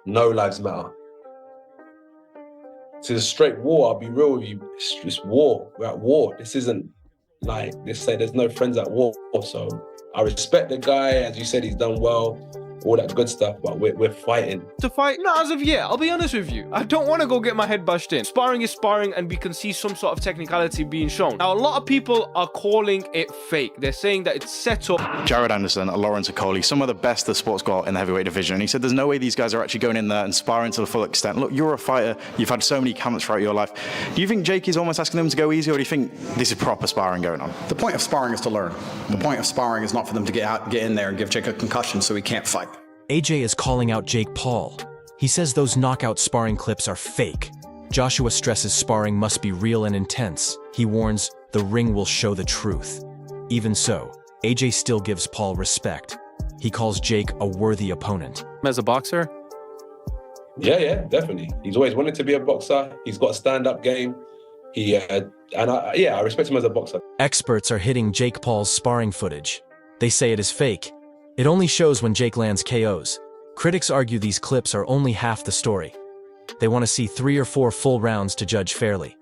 No lives matter. This is straight war. I'll be real with you. It's war. We're at war. This isn't like they say. There's no friends at war. So I respect the guy. As you said, he's done well. All that good stuff, but we're fighting. To fight? No, as of yet, I'll be honest with you. I don't want to go get my head bashed in. Sparring is sparring, and we can see some sort of technicality being shown. Now, a lot of people are calling it fake. They're saying that it's set up. Jared Anderson, Lawrence Okoli, some of the best the sport's got in the heavyweight division. And he said there's no way these guys are actually going in there and sparring to the full extent. Look, you're a fighter. You've had so many camps throughout your life. Do you think Jake is almost asking them to go easy, or do you think this is proper sparring going on? The point of sparring is to learn. The point of sparring is not for them to get in there and give Jake a concussion so he can't fight. AJ is calling out Jake Paul. He says those knockout sparring clips are fake. Joshua stresses sparring must be real and intense. He warns the ring will show the truth. Even so, AJ still gives Paul respect. He calls Jake a worthy opponent. As a boxer? Yeah, definitely. He's always wanted to be a boxer. He's got a stand-up game. I respect him as a boxer. Experts are hitting Jake Paul's sparring footage. They say it is fake. It only shows when Jake lands KOs. Critics argue these clips are only half the story. They want to see 3 or 4 full rounds to judge fairly.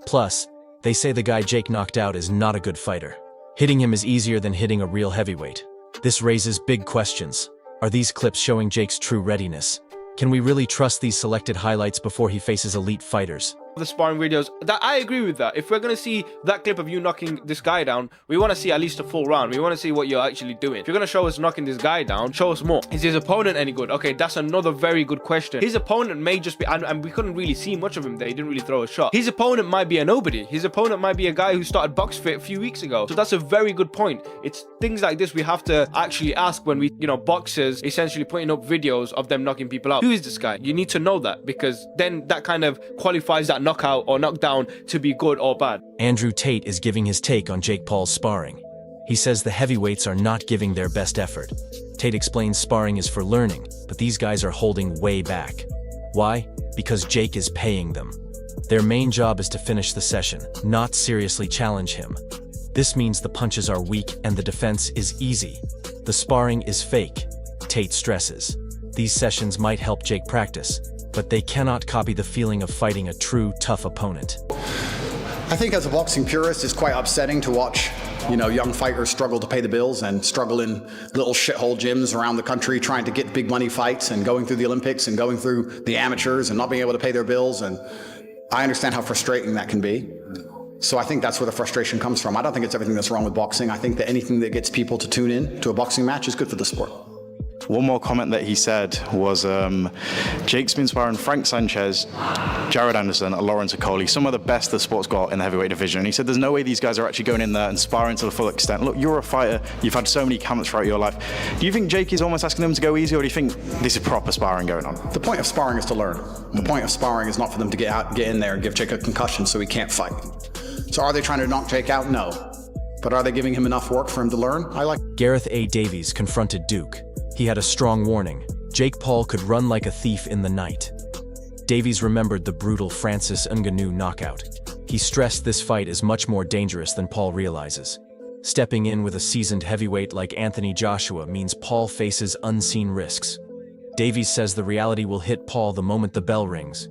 Plus, they say the guy Jake knocked out is not a good fighter. Hitting him is easier than hitting a real heavyweight. This raises big questions. Are these clips showing Jake's true readiness? Can we really trust these selected highlights before he faces elite fighters? The sparring videos, that I agree with that. If we're going to see that clip of you knocking this guy down, we want to see at least a full round. We want to see what you're actually doing. If you're going to show us knocking this guy down, show us more. Is his opponent any good? Okay, that's another very good question. His opponent may just be, and we couldn't really see much of him there. He didn't really throw a shot. His opponent might be a nobody. His opponent might be a guy who started Box Fit a few weeks ago. So that's a very good point. It's things like this we have to actually ask when we, boxers essentially putting up videos of them knocking people out. Who is this guy? You need to know that, because then that kind of qualifies that knockout or knockdown to be good or bad. Andrew Tate is giving his take on Jake Paul's sparring. He says the heavyweights are not giving their best effort. Tate explains sparring is for learning, but these guys are holding way back. Why? Because Jake is paying them. Their main job is to finish the session, not seriously challenge him. This means the punches are weak and the defense is easy. The sparring is fake, Tate stresses. These sessions might help Jake practice, but they cannot copy the feeling of fighting a true, tough opponent. I think as a boxing purist, it's quite upsetting to watch, young fighters struggle to pay the bills and struggle in little shithole gyms around the country trying to get big money fights and going through the Olympics and going through the amateurs and not being able to pay their bills. And I understand how frustrating that can be. So I think that's where the frustration comes from. I don't think it's everything that's wrong with boxing. I think that anything that gets people to tune in to a boxing match is good for the sport. One more comment that he said was, Jake's been sparring Frank Sanchez, Jared Anderson, Lawrence Okoli, some of the best the sport's got in the heavyweight division. And he said there's no way these guys are actually going in there and sparring to the full extent. Look, you're a fighter. You've had so many camps throughout your life. Do you think Jake is almost asking them to go easy, or do you think this is proper sparring going on? The point of sparring is to learn. The point of sparring is not for them to get in there and give Jake a concussion so he can't fight. So are they trying to knock Jake out? No. But are they giving him enough work for him to learn? Gareth A. Davies confronted Duke. He had a strong warning. Jake Paul could run like a thief in the night. Davies remembered the brutal Francis Ngannou knockout. He stressed this fight is much more dangerous than Paul realizes. Stepping in with a seasoned heavyweight like Anthony Joshua means Paul faces unseen risks. Davies says the reality will hit Paul the moment the bell rings.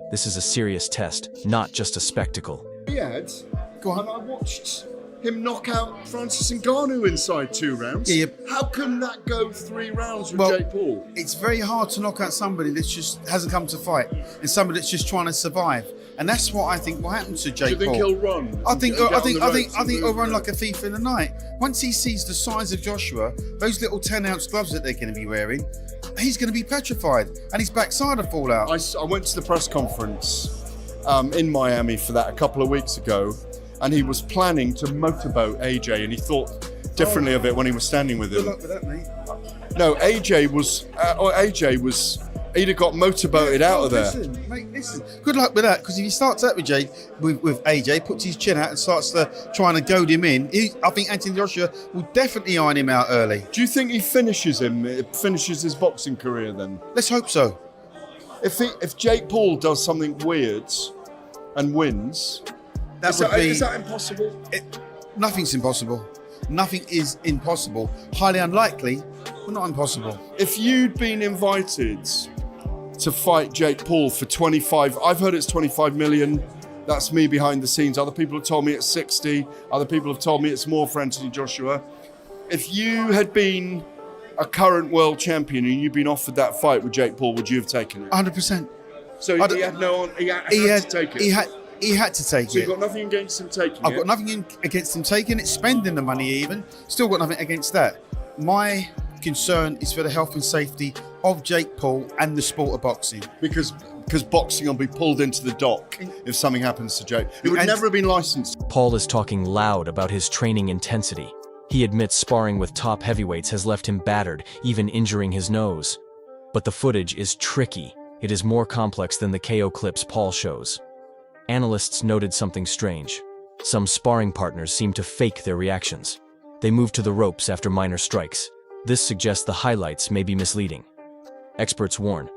This is a serious test, not just a spectacle. I watched him knock out Francis Ngannou inside 2 rounds. Yeah. How can that go 3 rounds with Jake Paul? It's very hard to knock out somebody that just hasn't come to fight and somebody that's just trying to survive. And that's what I think will happen to Jake Paul. Do you think he'll run? I think he'll run like a thief in the night. Once he sees the size of Joshua, those little 10-ounce gloves that they're going to be wearing, he's going to be petrified and his backside will fall out. I went to the press conference in Miami for that a couple of weeks ago, and he was planning to motorboat AJ, and he thought differently of it when he was standing with him. Good luck with that, mate. No, AJ was, he'd have got motorboated out of there. Listen, mate, listen. Good luck with that, because if he starts out with AJ, puts his chin out and starts trying to goad him in, I think Anthony Joshua will definitely iron him out early. Do you think he finishes his boxing career then? Let's hope so. If Jake Paul does something weird and wins, is that impossible? Nothing's impossible. Nothing is impossible. Highly unlikely, but not impossible. If you'd been invited to fight Jake Paul for 25. I've heard it's 25 million. That's me behind the scenes. Other people have told me it's 60. Other people have told me it's more for Anthony Joshua. If you had been a current world champion and you'd been offered that fight with Jake Paul, would you have taken it? 100%. So he had to take it. He had to take So it. you've got nothing against him taking it? I've got nothing against him taking it, spending the money even. Still got nothing against that. My concern is for the health and safety of Jake Paul and the sport of boxing. Because boxing will be pulled into the dock if something happens to Jake. It would And- never have been licensed. Paul is talking loud about his training intensity. He admits sparring with top heavyweights has left him battered, even injuring his nose. But the footage is tricky. It is more complex than the KO clips Paul shows. Analysts noted something strange. Some sparring partners seem to fake their reactions. They move to the ropes after minor strikes. This suggests the highlights may be misleading. Experts warn,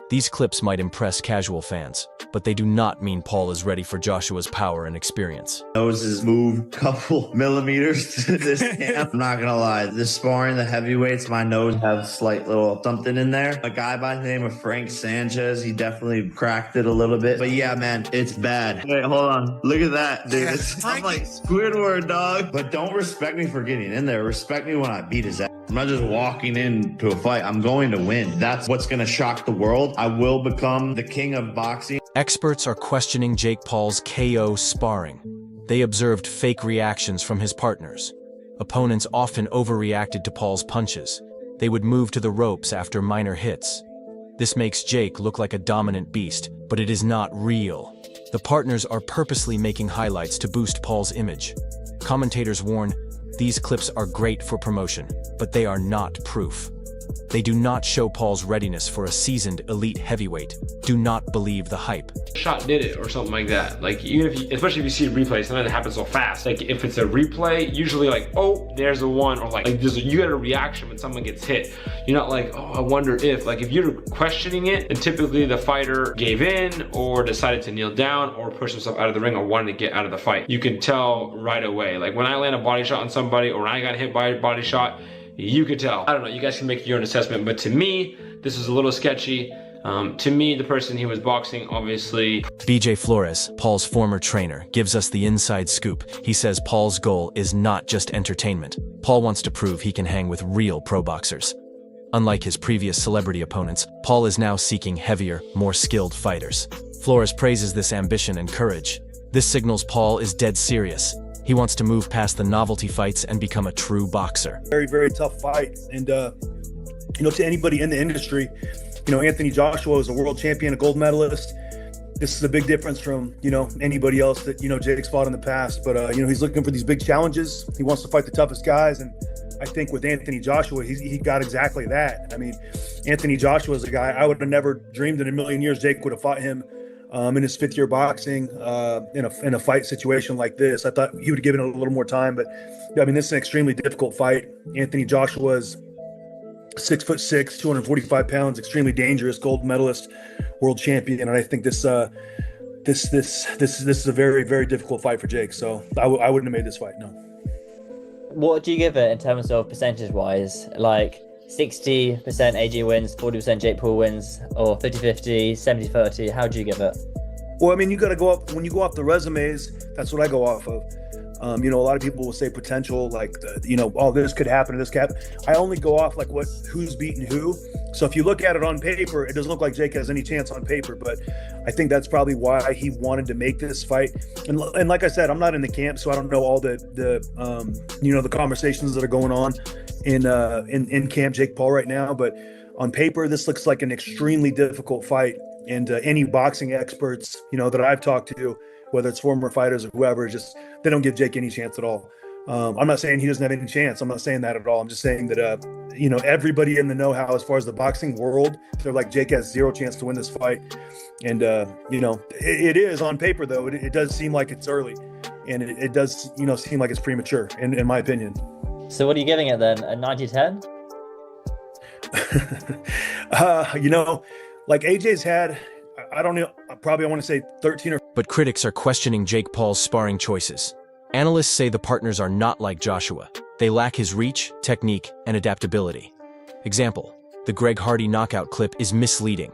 these clips might impress casual fans, but they do not mean Paul is ready for Joshua's power and experience. Noses move a couple millimeters to this camp. I'm not gonna lie, this sparring the heavyweights, my nose has slight little something in there. A guy by the name of Frank Sanchez, he definitely cracked it a little bit. But yeah, man, it's bad. Wait, hold on. Look at that, dude. I'm like Squidward, dog. But don't respect me for getting in there. Respect me when I beat his ass. I'm not just walking into a fight. I'm going to win. That's what's gonna shock the world. I will become the king of boxing. Experts are questioning Jake Paul's KO sparring. They observed fake reactions from his partners. Opponents often overreacted to Paul's punches. They would move to the ropes after minor hits. This makes Jake look like a dominant beast, but it is not real. The partners are purposely making highlights to boost Paul's image. Commentators warn, these clips are great for promotion, but they are not proof. They do not show Paul's readiness for a seasoned elite heavyweight. Do not believe the hype. Shot did it or something like that. Like, even if you, especially if you see a replay, sometimes it happens so fast. Like, if it's a replay, usually like, oh, there's a one, or like you get a reaction when someone gets hit. You're not like, oh, I wonder if. Like, if you're questioning it, then typically the fighter gave in or decided to kneel down or push himself out of the ring or wanted to get out of the fight. You can tell right away. Like, when I land a body shot on somebody or when I got hit by a body shot, you could tell. I don't know, you guys can make your own assessment, but to me, this is a little sketchy. To me, the person he was boxing, obviously. BJ Flores, Paul's former trainer, gives us the inside scoop. He says Paul's goal is not just entertainment. Paul wants to prove he can hang with real pro boxers. Unlike his previous celebrity opponents, Paul is now seeking heavier, more skilled fighters. Flores praises this ambition and courage. This signals Paul is dead serious. He wants to move past the novelty fights and become a true boxer. Very, very tough fight. And, to anybody in the industry, Anthony Joshua is a world champion, a gold medalist. This is a big difference from, anybody else that, Jake's fought in the past. But, he's looking for these big challenges. He wants to fight the toughest guys. And I think with Anthony Joshua, he got exactly that. I mean, Anthony Joshua is a guy I would have never dreamed in a million years Jake would have fought him in his fifth year boxing in a fight situation like this. I thought he would have given it a little more time, but I mean, this is an extremely difficult fight. Anthony Joshua is 6'6", 245 pounds, extremely dangerous, gold medalist, world champion, and I think this is a very, very difficult fight for Jake. So I wouldn't have made this fight. No. What do you give it in terms of percentage-wise? Like 60% AJ wins, 40% Jake Paul wins, or 50-50, 70-30? How do you give it? Well, I mean, you got to go up when you go off the resumes. That's what I go off of. A lot of people will say potential, like, oh, this could happen, this could happen. I only go off like who's beating who. So if you look at it on paper, it doesn't look like Jake has any chance on paper. But I think that's probably why he wanted to make this fight. And like I said, I'm not in the camp, so I don't know all the conversations that are going on in Camp Jake Paul right now. But on paper, this looks like an extremely difficult fight. And any boxing experts, that I've talked to, whether it's former fighters or whoever, they don't give Jake any chance at all. I'm not saying he doesn't have any chance. I'm not saying that at all. I'm just saying that, everybody in the know-how as far as the boxing world, they're like, Jake has zero chance to win this fight. And, it is on paper, though. It does seem like it's early. And it does, seem like it's premature, in my opinion. So what are you giving it then? A 90-10? Like AJ's had, I don't know, probably I want to say 13 or... But critics are questioning Jake Paul's sparring choices. Analysts say the partners are not like Joshua. They lack his reach, technique, and adaptability. Example, the Greg Hardy knockout clip is misleading.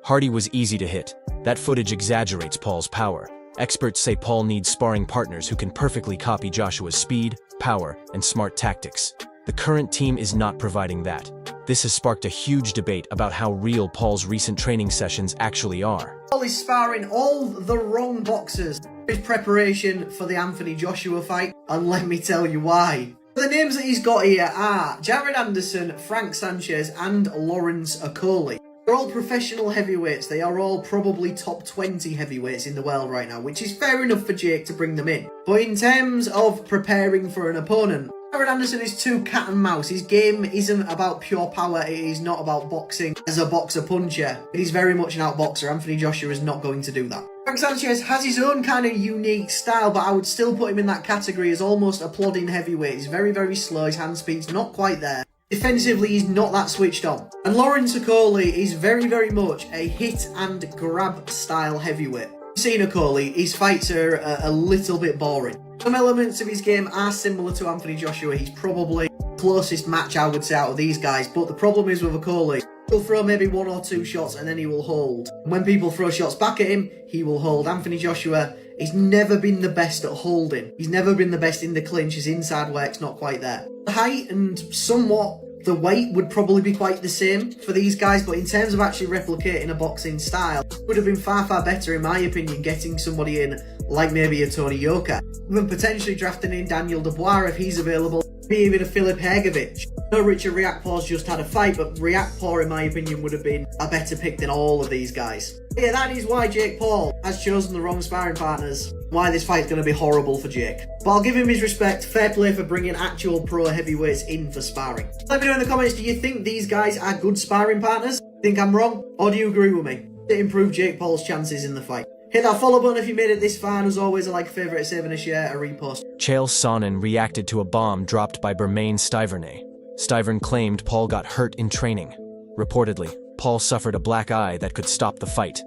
Hardy was easy to hit. That footage exaggerates Paul's power. Experts say Paul needs sparring partners who can perfectly copy Joshua's speed, power, and smart tactics. The current team is not providing that. This has sparked a huge debate about how real Paul's recent training sessions actually are. Paul is sparring all the wrong boxers. His preparation for the Anthony Joshua fight, and let me tell you why. The names that he's got here are Jared Anderson, Frank Sanchez, and Lawrence Okolie. They're all professional heavyweights. They are all probably top 20 heavyweights in the world right now, which is fair enough for Jake to bring them in. But in terms of preparing for an opponent, Jared Anderson is too cat and mouse. His game isn't about pure power. It is not about boxing as a boxer-puncher. It is very much an outboxer. Anthony Joshua is not going to do that. Frank Sanchez has his own kind of unique style, but I would still put him in that category as almost a plodding heavyweight. He's very, very slow. His hand speed's not quite there. Defensively, he's not that switched on. And Lawrence Okolie is very, very much a hit and grab style heavyweight. Seen Okolie, his fights are a little bit boring. Some elements of his game are similar to Anthony Joshua. He's probably the closest match, I would say, out of these guys. But the problem is with Okolie, he'll throw maybe 1 or 2 shots and then he will hold. And when people throw shots back at him, he will hold. Anthony Joshua, he's never been the best at holding. He's never been the best in the clinch. His inside work's not quite there. The height and somewhat the weight would probably be quite the same for these guys, but in terms of actually replicating a boxing style, it would have been far, far better, in my opinion, getting somebody in like maybe a Tony Yoka. Even potentially drafting in Daniel Dubois if he's available, maybe even a Filip Hrgovic. No, Richard Riakpor's just had a fight, but Riakpor, in my opinion, would have been a better pick than all of these guys. Yeah, that is why Jake Paul has chosen the wrong sparring partners, why this fight's going to be horrible for Jake. But I'll give him his respect, fair play for bringing actual pro heavyweights in for sparring. Let me know in the comments, do you think these guys are good sparring partners? Think I'm wrong? Or do you agree with me? To improve Jake Paul's chances in the fight. Hit that follow button if you made it this far, and as always, a like, a favourite, a save and a share, a repost. Chael Sonnen reacted to a bomb dropped by Bermane Stiverne. Stiverne claimed Paul got hurt in training. Reportedly, Paul suffered a black eye that could stop the fight.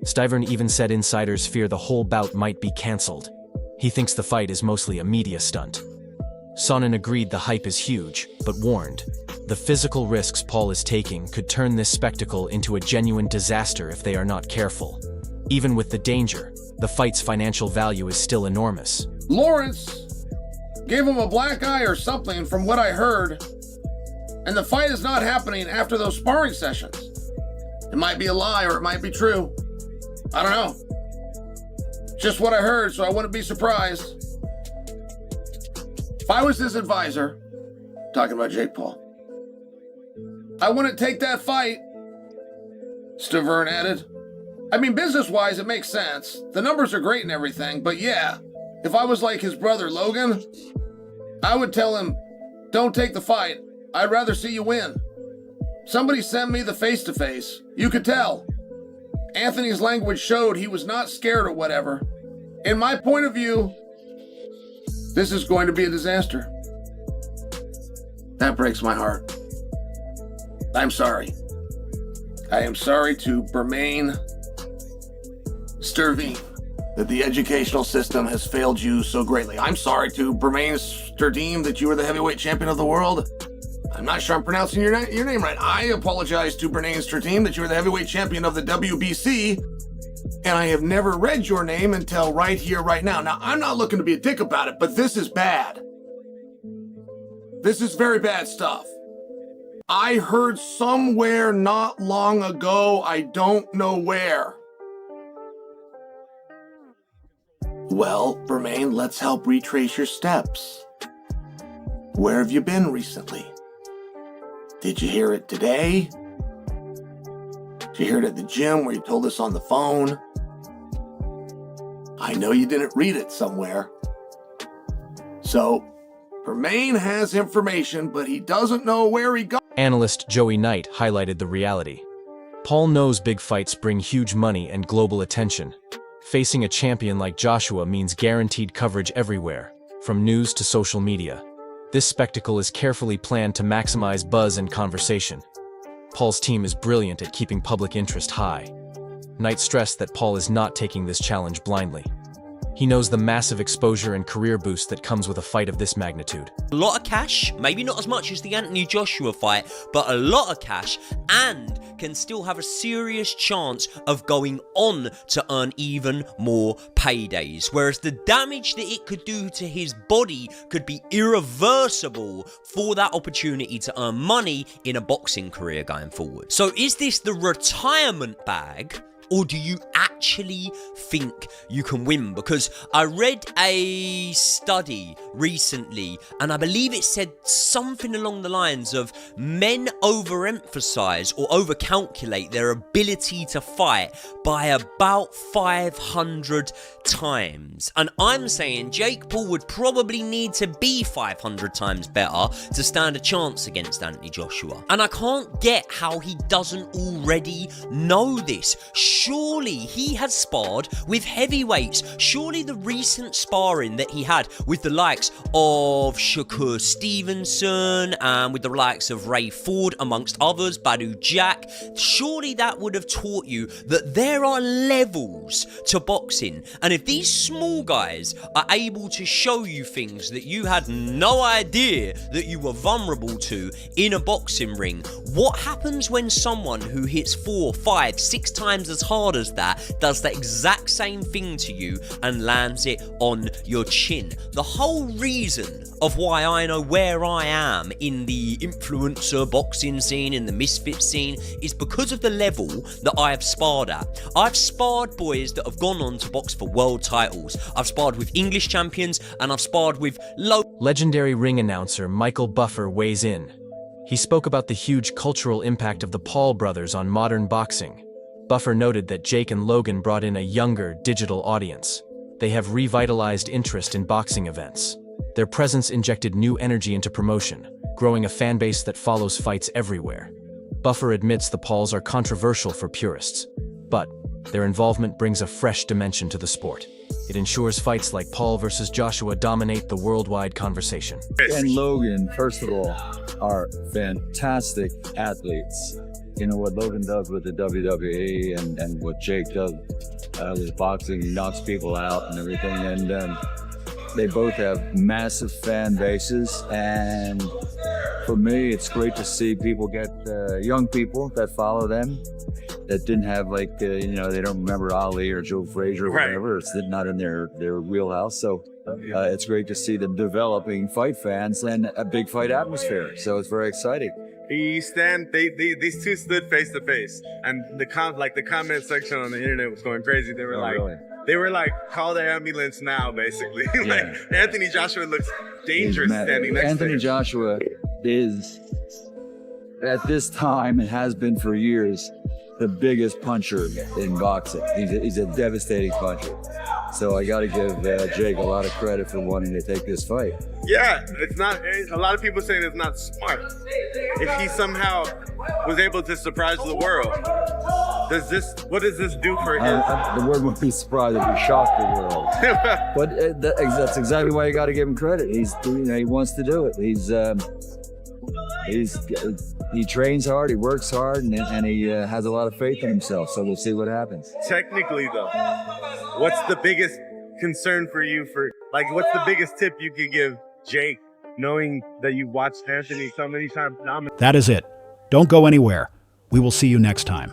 Stiverne even said insiders fear the whole bout might be cancelled. He thinks the fight is mostly a media stunt. Sonnen agreed the hype is huge, but warned, the physical risks Paul is taking could turn this spectacle into a genuine disaster if they are not careful. Even with the danger, the fight's financial value is still enormous. Lawrence gave him a black eye or something from what I heard, and the fight is not happening after those sparring sessions. It might be a lie or it might be true. I don't know. Just what I heard, so I wouldn't be surprised. If I was his advisor, talking about Jake Paul, I wouldn't take that fight, Stiverne added. I mean, business-wise, it makes sense. The numbers are great and everything, but yeah, if I was like his brother Logan, I would tell him, don't take the fight. I'd rather see you win. Somebody sent me the face-to-face. You could tell. Anthony's language showed he was not scared or whatever. In my point of view, this is going to be a disaster. That breaks my heart. I'm sorry. I am sorry to Bermane Stiverne that the educational system has failed you so greatly. I'm sorry to Bermane Stiverne that you were the heavyweight champion of the world. I'm not sure I'm pronouncing your name right. I apologize to Bermane Stiverne that you were the heavyweight champion of the WBC, and I have never read your name until right here, right now. Now, I'm not looking to be a dick about it, but this is bad. This is very bad stuff. I heard somewhere not long ago, I don't know where. Well, Bermane, let's help retrace your steps. Where have you been recently? Did you hear it today? Did you hear it at the gym where you told us on the phone? I know you didn't read it somewhere. So, Bermane has information, but he doesn't know where he got. Analyst Joey Knight highlighted the reality. Paul knows big fights bring huge money and global attention. Facing a champion like Joshua means guaranteed coverage everywhere, from news to social media. This spectacle is carefully planned to maximize buzz and conversation. Paul's team is brilliant at keeping public interest high. Knight stressed that Paul is not taking this challenge blindly. He knows the massive exposure and career boost that comes with a fight of this magnitude. A lot of cash, maybe not as much as the Anthony Joshua fight, but a lot of cash, and can still have a serious chance of going on to earn even more paydays. Whereas the damage that it could do to his body could be irreversible for that opportunity to earn money in a boxing career going forward. So is this the retirement bag? Or do you actually think you can win? Because I read a study recently, and I believe it said something along the lines of men overemphasize or overcalculate their ability to fight by about 500 times. And I'm saying Jake Paul would probably need to be 500 times better to stand a chance against Anthony Joshua. And I can't get how he doesn't already know this. Surely he has sparred with heavyweights. Surely the recent sparring that he had with the likes of Shakur Stevenson and with the likes of Ray Ford, amongst others, Badu Jack, surely that would have taught you that there are levels to boxing. And if these small guys are able to show you things that you had no idea that you were vulnerable to in a boxing ring, what happens when someone who hits 4, 5, 6 times as hard as that does the exact same thing to you and lands it on your chin? The whole reason of why I know where I am in the influencer boxing scene, in the misfit scene, is because of the level that I have sparred at. I've sparred boys that have gone on to box for world titles. I've sparred with English champions, and I've sparred with Legendary ring announcer Michael Buffer weighs in. He spoke about the huge cultural impact of the Paul brothers on modern boxing. Buffer noted that Jake and Logan brought in a younger, digital audience. They have revitalized interest in boxing events. Their presence injected new energy into promotion, growing a fan base that follows fights everywhere. Buffer admits the Pauls are controversial for purists, but their involvement brings a fresh dimension to the sport. It ensures fights like Paul versus Joshua dominate the worldwide conversation. And Logan, first of all, are fantastic athletes. You know what Logan does with the WWE and what Jake does with boxing, he knocks people out and everything. And they both have massive fan bases. And for me, it's great to see people get young people that follow them that didn't have they don't remember Ali or Joe Frazier or whatever. It's not in their wheelhouse. So it's great to see them developing fight fans and a big fight atmosphere. So it's very exciting. These two stood face to face, and the comment section on the internet was going crazy. They were like, call the ambulance now, basically. Yeah. Anthony Joshua looks dangerous standing next to him. Anthony Joshua is, at this time, and has been for years, the biggest puncher in boxing. He's a devastating puncher. So I got to give Jake a lot of credit for wanting to take this fight. Yeah, it's not. A lot of people saying it's not smart. If he somehow was able to surprise the world, what does this do for him? The word would be surprised if he shocked the world. But that's exactly why you got to give him credit. He wants to do it. He trains hard, he works hard, and he has a lot of faith in himself. So we'll see what happens. Technically, though, what's the biggest concern for you? What's the biggest tip you could give Jake, knowing that you've watched Anthony so many times dominate? That is it. Don't go anywhere. We will see you next time.